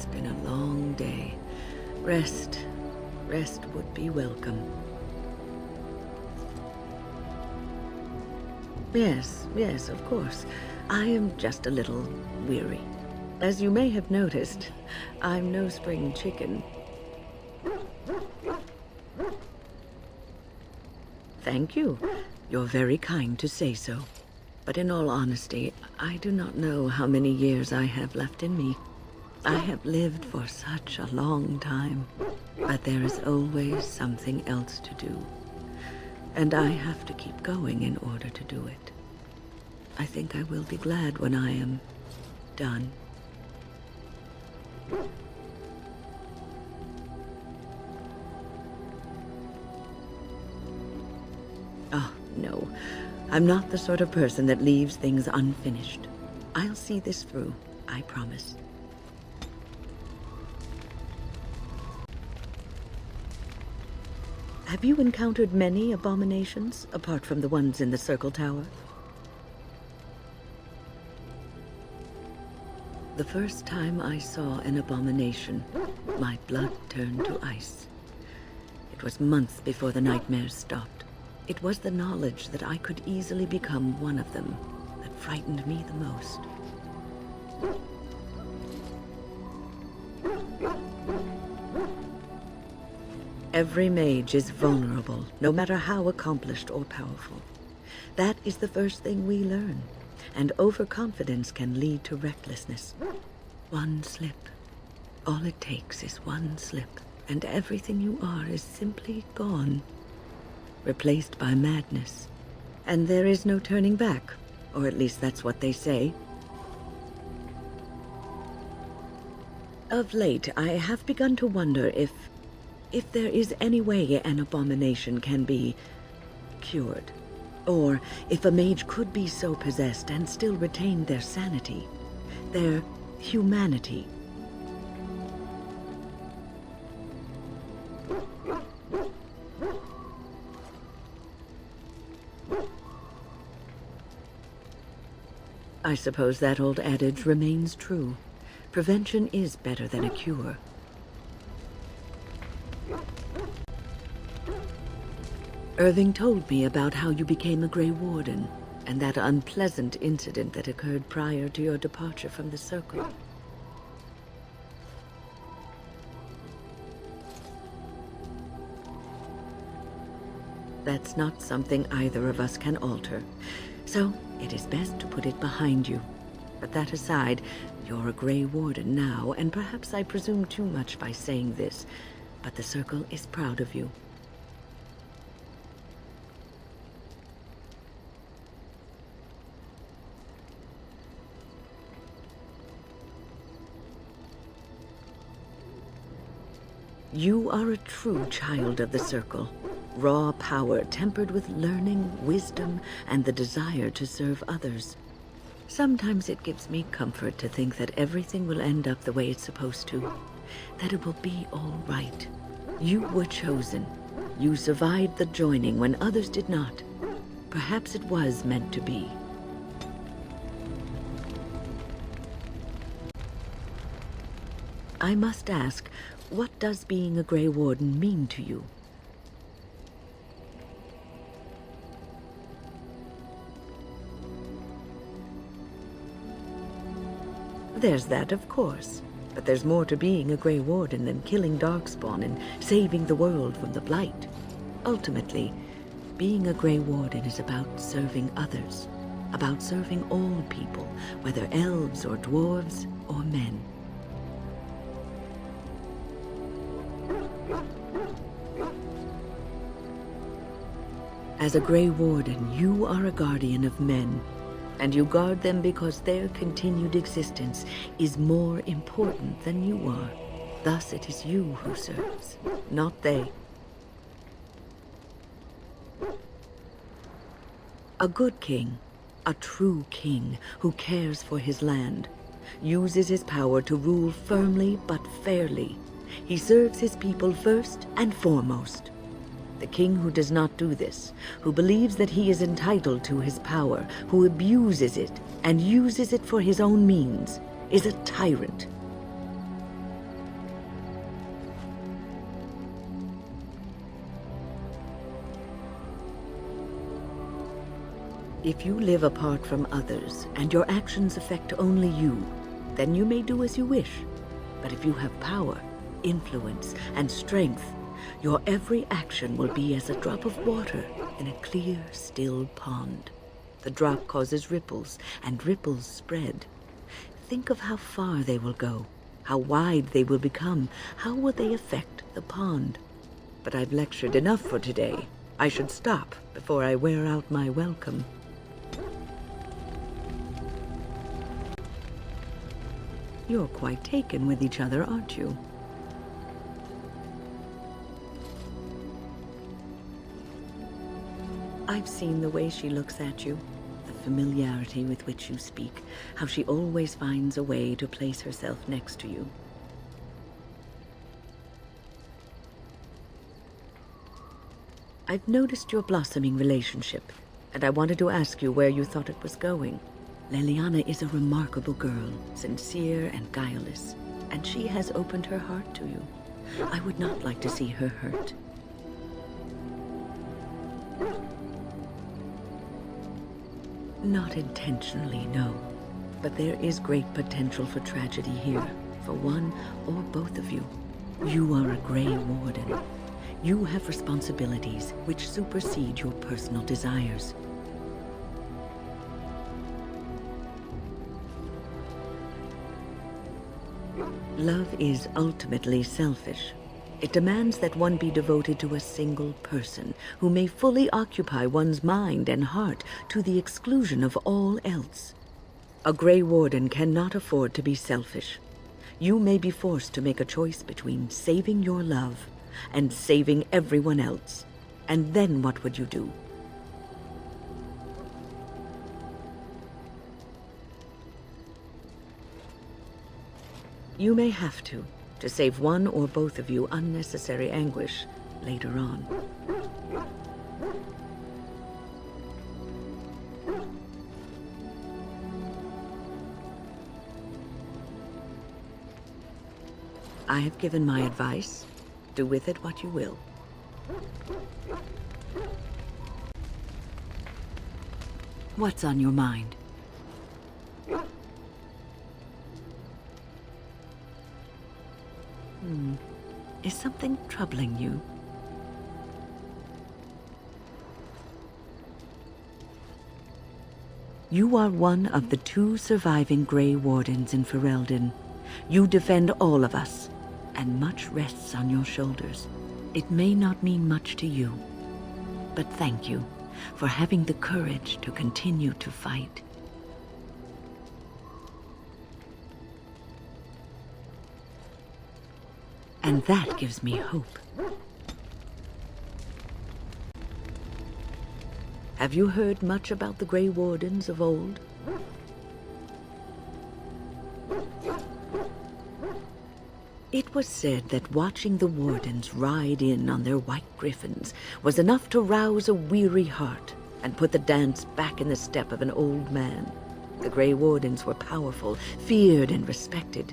It's been a long day. Rest would be welcome. Yes, of course. I am just a little weary. As you may have noticed, I'm no spring chicken. Thank you. You're very kind to say so. But in all honesty, I do not know how many years I have left in me. I have lived for such a long time, but there is always something else to do. And I have to keep going in order to do it. I think I will be glad when I am done. Oh, no. I'm not the sort of person that leaves things unfinished. I'll see this through, I promise. Have you encountered many abominations, apart from the ones in the Circle Tower? The first time I saw an abomination, my blood turned to ice. It was months before the nightmares stopped. It was the knowledge that I could easily become one of them that frightened me the most. Every mage is vulnerable, no matter how accomplished or powerful. That is the first thing we learn, and overconfidence can lead to recklessness. One slip. All it takes is one slip, and everything you are is simply gone, replaced by madness. And there is no turning back, or at least that's what they say. Of late, I have begun to wonder if there is any way an abomination can be cured, or if a mage could be so possessed and still retain their sanity, their humanity. I suppose that old adage remains true. Prevention is better than a cure. Irving told me about how you became a Grey Warden, and that unpleasant incident that occurred prior to your departure from the Circle. That's not something either of us can alter, so it is best to put it behind you. But that aside, you're a Grey Warden now, and perhaps I presume too much by saying this, but the Circle is proud of you. You are a true child of the Circle. Raw power tempered with learning, wisdom, and the desire to serve others. Sometimes it gives me comfort to think that everything will end up the way it's supposed to. That it will be all right. You were chosen. You survived the joining when others did not. Perhaps it was meant to be. I must ask, what does being a Grey Warden mean to you? There's that, of course. But there's more to being a Grey Warden than killing Darkspawn and saving the world from the Blight. Ultimately, being a Grey Warden is about serving others. About serving all people, whether elves or dwarves or men. As a Grey Warden, you are a guardian of men, and you guard them because their continued existence is more important than you are. Thus it is you who serves, not they. A good king, a true king who cares for his land, uses his power to rule firmly but fairly. He serves his people first and foremost. The king who does not do this, who believes that he is entitled to his power, who abuses it and uses it for his own means, is a tyrant. If you live apart from others, and your actions affect only you, then you may do as you wish. But if you have power, influence, and strength, your every action will be as a drop of water in a clear, still pond. The drop causes ripples, and ripples spread. Think of how far they will go, how wide they will become, how will they affect the pond. But I've lectured enough for today. I should stop before I wear out my welcome. You're quite taken with each other, aren't you? I've seen the way she looks at you, the familiarity with which you speak, how she always finds a way to place herself next to you. I've noticed your blossoming relationship, and I wanted to ask you where you thought it was going. Leliana is a remarkable girl, sincere and guileless, and she has opened her heart to you. I would not like to see her hurt. Not intentionally, no. But there is great potential for tragedy here, for one or both of you. You are a Grey Warden. You have responsibilities which supersede your personal desires. Love is ultimately selfish. It demands that one be devoted to a single person who may fully occupy one's mind and heart to the exclusion of all else. A Grey Warden cannot afford to be selfish. You may be forced to make a choice between saving your love and saving everyone else. And then what would you do? You may have to save one or both of you unnecessary anguish later on. I have given my advice. Do with it what you will. What's on your mind? Is something troubling you? You are one of the 2 surviving Grey Wardens in Ferelden. You defend all of us, and much rests on your shoulders. It may not mean much to you, but thank you for having the courage to continue to fight. And that gives me hope. Have you heard much about the Grey Wardens of old? It was said that watching the Wardens ride in on their white griffins was enough to rouse a weary heart and put the dance back in the step of an old man. The Grey Wardens were powerful, feared and respected,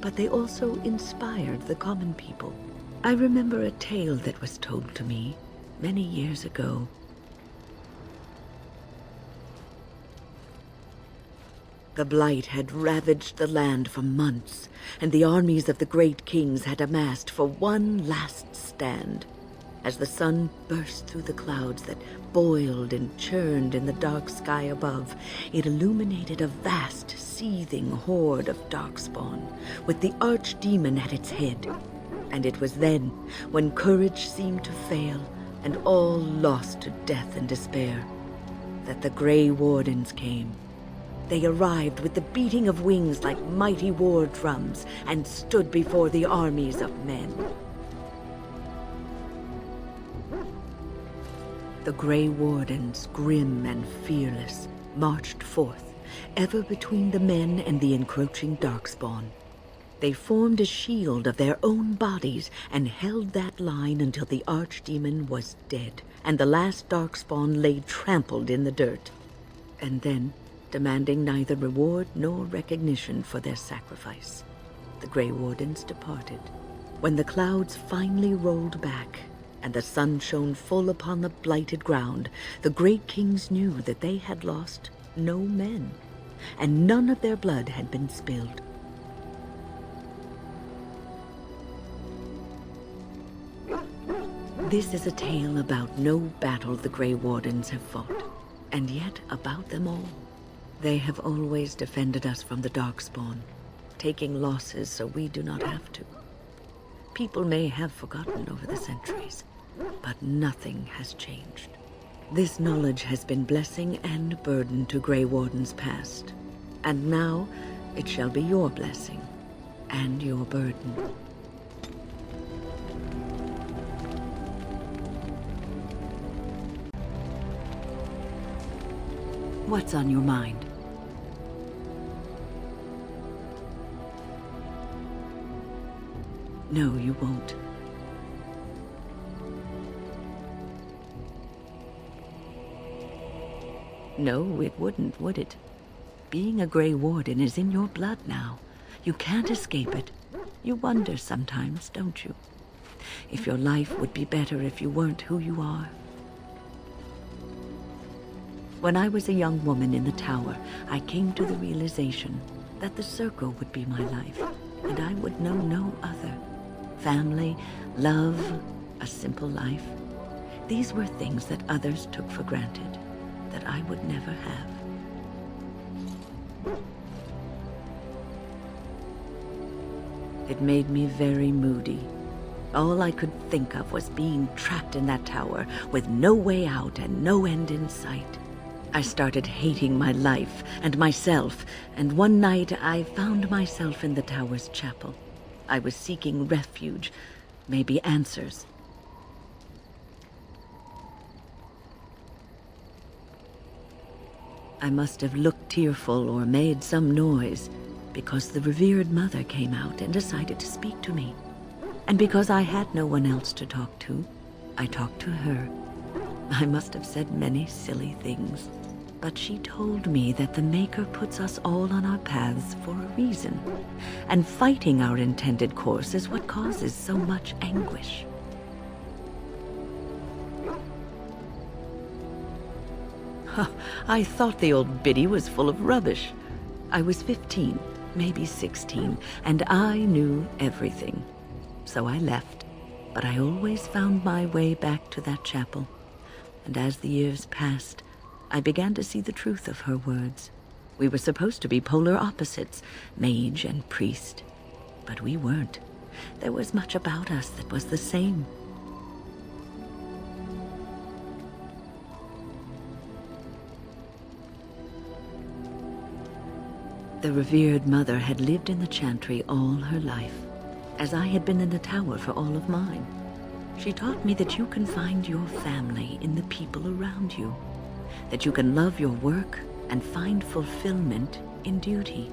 but they also inspired the common people. I remember a tale that was told to me many years ago. The Blight had ravaged the land for months, and the armies of the great kings had amassed for one last stand. As the sun burst through the clouds that boiled and churned in the dark sky above, it illuminated a vast, seething horde of darkspawn, with the archdemon at its head. And it was then, when courage seemed to fail, and all lost to death and despair, that the Grey Wardens came. They arrived with the beating of wings like mighty war drums, and stood before the armies of men. The Grey Wardens, grim and fearless, marched forth, ever between the men and the encroaching darkspawn. They formed a shield of their own bodies and held that line until the archdemon was dead, and the last darkspawn lay trampled in the dirt. And then, demanding neither reward nor recognition for their sacrifice, the Grey Wardens departed. When the clouds finally rolled back, and the sun shone full upon the blighted ground, the great kings knew that they had lost no men, and none of their blood had been spilled. This is a tale about no battle the Grey Wardens have fought, and yet about them all. They have always defended us from the Darkspawn, taking losses so we do not have to. People may have forgotten over the centuries, but nothing has changed. This knowledge has been blessing and burden to Grey Wardens past, and now it shall be your blessing and your burden. What's on your mind? No, you won't. No, it wouldn't, would it? Being a Grey Warden is in your blood now. You can't escape it. You wonder sometimes, don't you? If your life would be better if you weren't who you are. When I was a young woman in the tower, I came to the realization that the circle would be my life, and I would know no other. Family, love, a simple life. These were things that others took for granted, that I would never have. It made me very moody. All I could think of was being trapped in that tower with no way out and no end in sight. I started hating my life and myself, and one night I found myself in the tower's chapel. I was seeking refuge, maybe answers. I must have looked tearful or made some noise, because the revered mother came out and decided to speak to me. And because I had no one else to talk to, I talked to her. I must have said many silly things, but she told me that the Maker puts us all on our paths for a reason, and fighting our intended course is what causes so much anguish. I thought the old biddy was full of rubbish. I was 15, maybe 16, and I knew everything. So I left, but I always found my way back to that chapel. And as the years passed, I began to see the truth of her words. We were supposed to be polar opposites, mage and priest. But we weren't. There was much about us that was the same. The revered mother had lived in the chantry all her life, as I had been in the tower for all of mine. She taught me that you can find your family in the people around you, that you can love your work and find fulfillment in duty.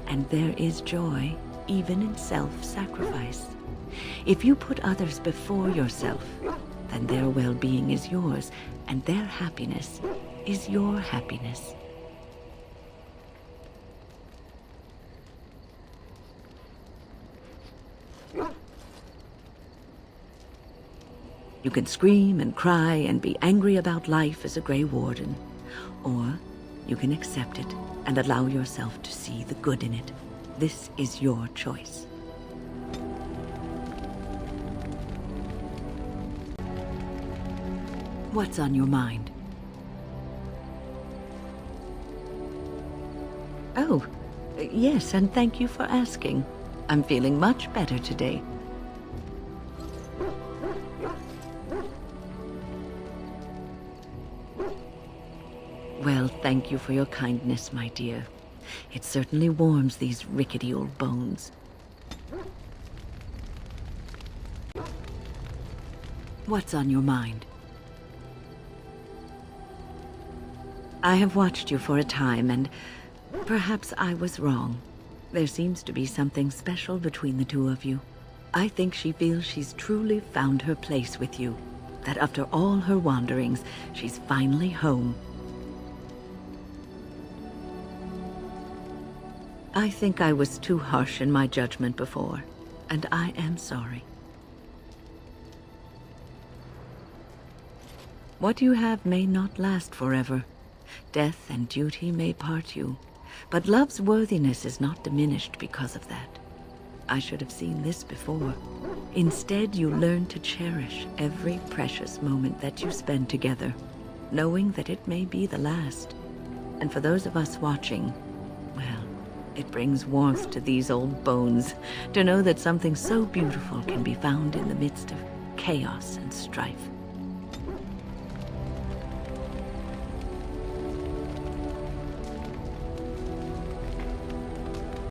And there is joy even in self-sacrifice. If you put others before yourself, then their well-being is yours, and their happiness is your happiness. You can scream and cry and be angry about life as a Grey Warden, or you can accept it and allow yourself to see the good in it. This is your choice. What's on your mind? Oh, yes, and thank you for asking. I'm feeling much better today. Well, thank you for your kindness, my dear. It certainly warms these rickety old bones. What's on your mind? I have watched you for a time, and perhaps I was wrong. There seems to be something special between the two of you. I think she feels she's truly found her place with you, that after all her wanderings, she's finally home. I think I was too harsh in my judgment before, and I am sorry. What you have may not last forever. Death and duty may part you, but love's worthiness is not diminished because of that. I should have seen this before. Instead, you learn to cherish every precious moment that you spend together, knowing that it may be the last. And for those of us watching, well, it brings warmth to these old bones to know that something so beautiful can be found in the midst of chaos and strife.